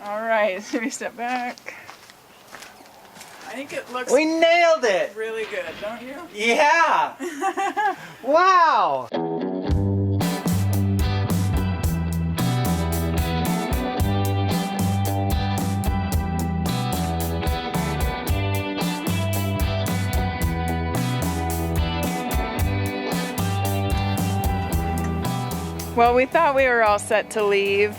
All right, so we step back. I think it looks We nailed it! really good, don't you? Yeah! Wow! Well, we thought we were all set to leave,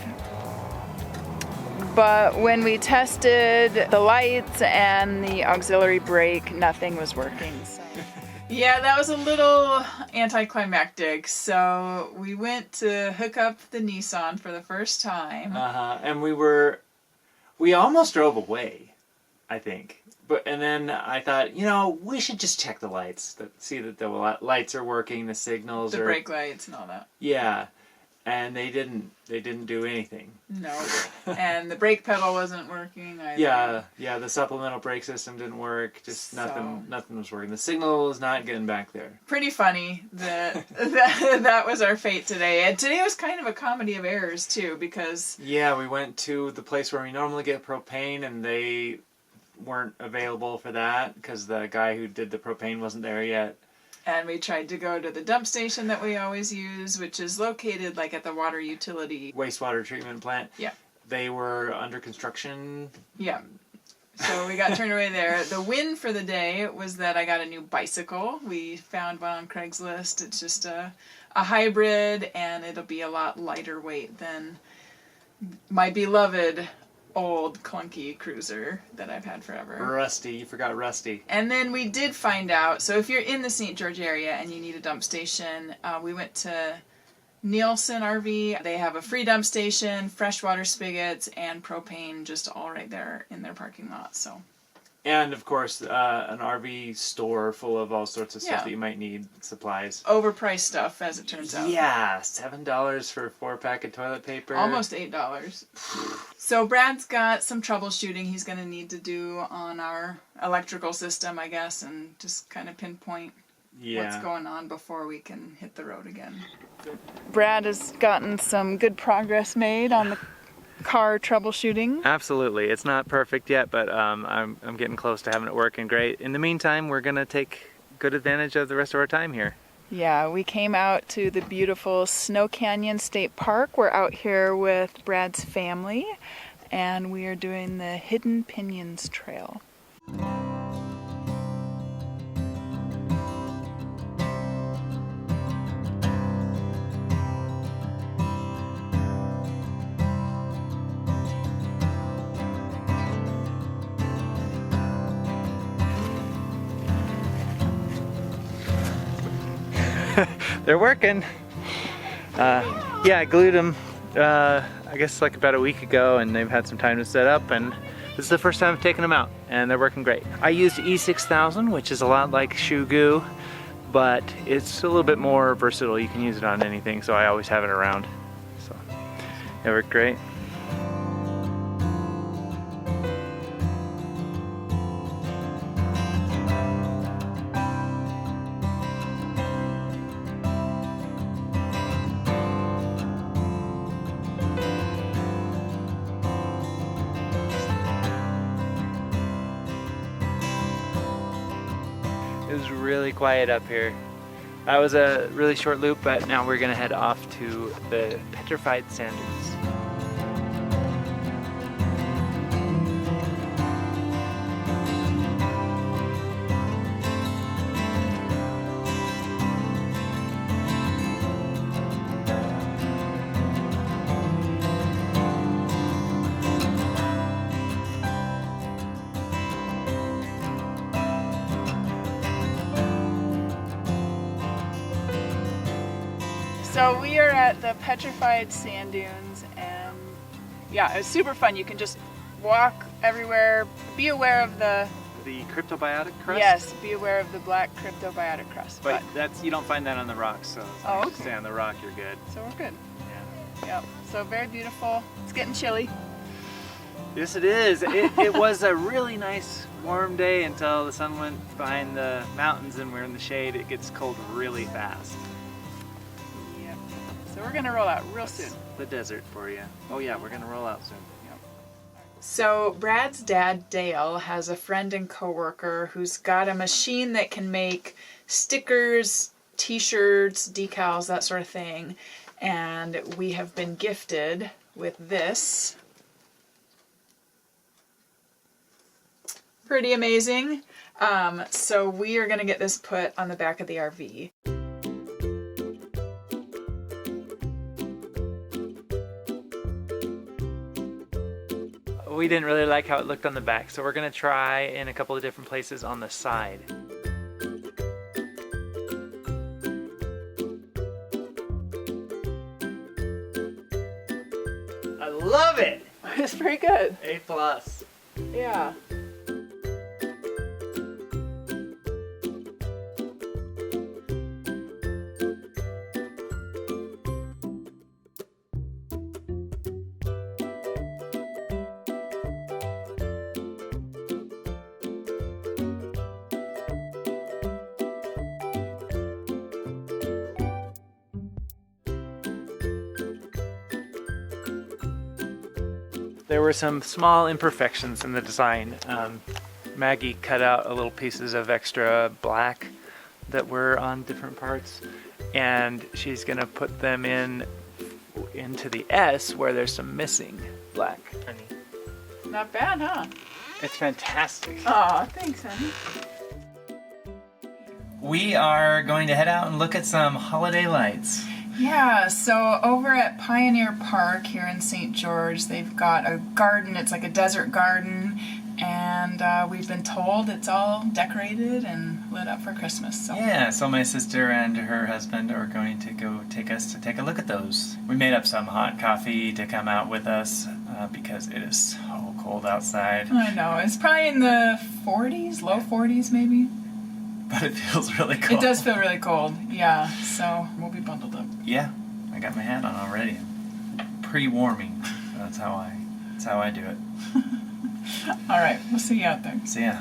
but when we tested the lights and the auxiliary brake, nothing was working. So. Yeah, that was a little anticlimactic. So we went to hook up the Nissan for the first time. And we almost drove away, I think. And then I thought, we should just check the lights, see that the lights are working, the signals the brake lights and all that. Yeah. And they didn't do anything. No. And the brake pedal wasn't working either. Yeah, the supplemental brake system didn't work. Just nothing was working. The signal was not getting back there. Pretty funny that was our fate today. And today was kind of a comedy of errors too, because yeah, we went to the place where we normally get propane and they weren't available for that because the guy who did the propane wasn't there yet. And we tried to go to the dump station that we always use, which is located like at the water utility. Wastewater treatment plant. Yeah. They were under construction. Yeah. So we got turned away there. The win for the day was that I got a new bicycle. We found one on Craigslist. It's just a hybrid, and it'll be a lot lighter weight than my beloved old clunky cruiser that I've had forever. Rusty. You forgot Rusty. And then we did find out, so if you're in the St. George area and you need a dump station, we went to Nielsen RV. They have a free dump station, freshwater spigots, and propane just all right there in their parking lot. So. And, of course, an RV store full of all sorts of stuff that you might need, supplies. Overpriced stuff, as it turns out. Yeah, $7 for a 4-pack of toilet paper. Almost $8. So Brad's got some troubleshooting he's going to need to do on our electrical system, I guess, and just kind of pinpoint what's going on before we can hit the road again. Brad has gotten some good progress made on the car troubleshooting. Absolutely. It's not perfect yet, but I'm getting close to having it working great. In the meantime, we're going to take good advantage of the rest of our time here. Yeah, we came out to the beautiful Snow Canyon State Park. We're out here with Brad's family, and we are doing the Hidden Pinions Trail. They're working. Yeah, I glued them, I guess like about a week ago, and they've had some time to set up, and this is the first time I've taken them out, and they're working great. I used E6000, which is a lot like shoe glue, but it's a little bit more versatile. You can use it on anything, so I always have it around. So, they work great. It was really quiet up here. That was a really short loop, but now we're gonna head off to the Petrified Sand Dunes. So we are at the Petrified Sand Dunes, and yeah, it was super fun. You can just walk everywhere. Be aware of the cryptobiotic crust? Yes, be aware of the black cryptobiotic crust. But you don't find that on the rocks, so as long as you stay on the rock, you're good. So we're good. Yeah. Yep. So very beautiful. It's getting chilly. Yes, it is. It was a really nice warm day until the sun went behind the mountains and we're in the shade. It gets cold really fast. Yep. So we're gonna roll out real soon. The desert for you. Oh yeah, we're gonna roll out soon. Yep. So Brad's dad, Dale, has a friend and coworker who's got a machine that can make stickers, t-shirts, decals, that sort of thing. And we have been gifted with this. Pretty amazing. So we are going to get this put on the back of the RV. We didn't really like how it looked on the back, so we're gonna try in a couple of different places on the side. I love it! It's pretty good. A+. Yeah. There were some small imperfections in the design. Maggie cut out little pieces of extra black that were on different parts, and she's gonna put them into the S where there's some missing black. Honey, Not bad, huh? it's fantastic. Aw, thanks, honey. We are going to head out and look at some holiday lights. Yeah, so over at Pioneer Park here in St. George, they've got a garden. It's like a desert garden, and we've been told it's all decorated and lit up for Christmas. So. Yeah, so my sister and her husband are going to go take us to take a look at those. We made up some hot coffee to come out with us because it is so cold outside. I know, it's probably in the 40s, low 40s maybe. But it feels really cold. It does feel really cold, yeah, so we'll be bundled up. Yeah, I got my hat on already. Pre-warming. That's how I do it. All right, we'll see you out there. See ya.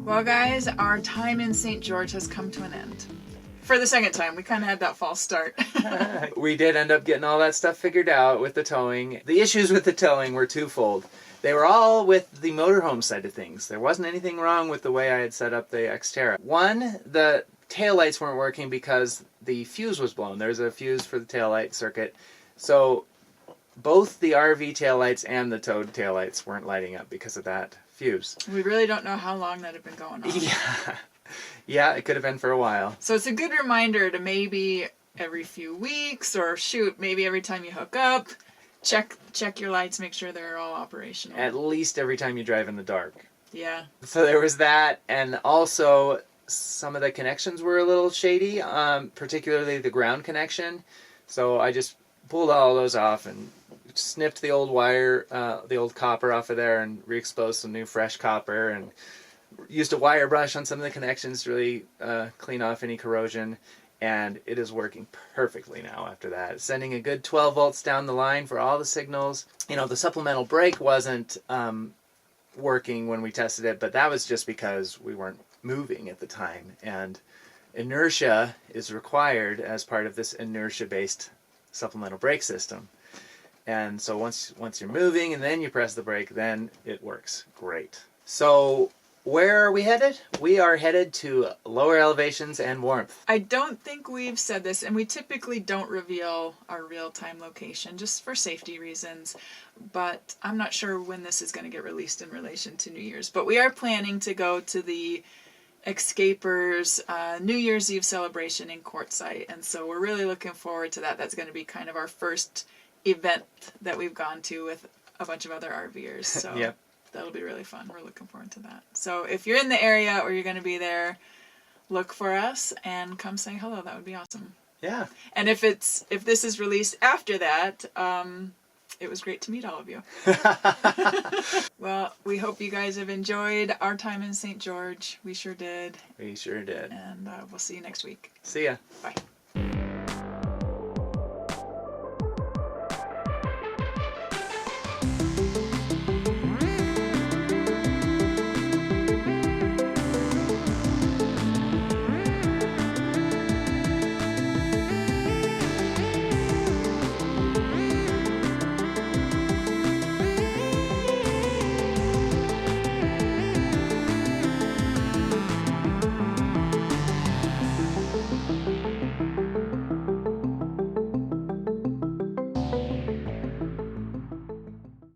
Well, guys, our time in St. George has come to an end. For the second time, we kind of had that false start. We did end up getting all that stuff figured out with the towing. The issues with the towing were twofold. They were all with the motorhome side of things. There wasn't anything wrong with the way I had set up the Xterra. One, the taillights weren't working because the fuse was blown. There's a fuse for the taillight circuit. So both the RV taillights and the towed taillights weren't lighting up because of that fuse. We really don't know how long that had been going on. Yeah, it could have been for a while. So it's a good reminder to maybe every few weeks, or shoot, maybe every time you hook up, check your lights, make sure they're all operational. At least every time you drive in the dark. Yeah. So there was that, and also some of the connections were a little shady, particularly the ground connection. So I just pulled all those off and snipped the old wire, the old copper off of there, and re-exposed some new fresh copper, and used a wire brush on some of the connections to really clean off any corrosion. And it is working perfectly now after that. Sending a good 12 volts down the line for all the signals. You know, the supplemental brake wasn't working when we tested it, but that was just because we weren't moving at the time. And inertia is required as part of this inertia-based supplemental brake system. And so once you're moving and then you press the brake, then it works great. So where are we headed? We are headed to lower elevations and warmth. I don't think we've said this, and we typically don't reveal our real-time location just for safety reasons, but I'm not sure when this is going to get released in relation to New Year's. But we are planning to go to the Escapers New Year's Eve celebration in Quartzsite, and so we're really looking forward to that. That's going to be kind of our first event that we've gone to with a bunch of other RVers. So. Yep. that'll be really fun. We're looking forward to that. So if you're in the area or you're going to be there, look for us and come say hello. That would be awesome. Yeah. And if this is released after that, it was great to meet all of you. Well, we hope you guys have enjoyed our time in St. George. We sure did. We sure did. And we'll see you next week. See ya. Bye.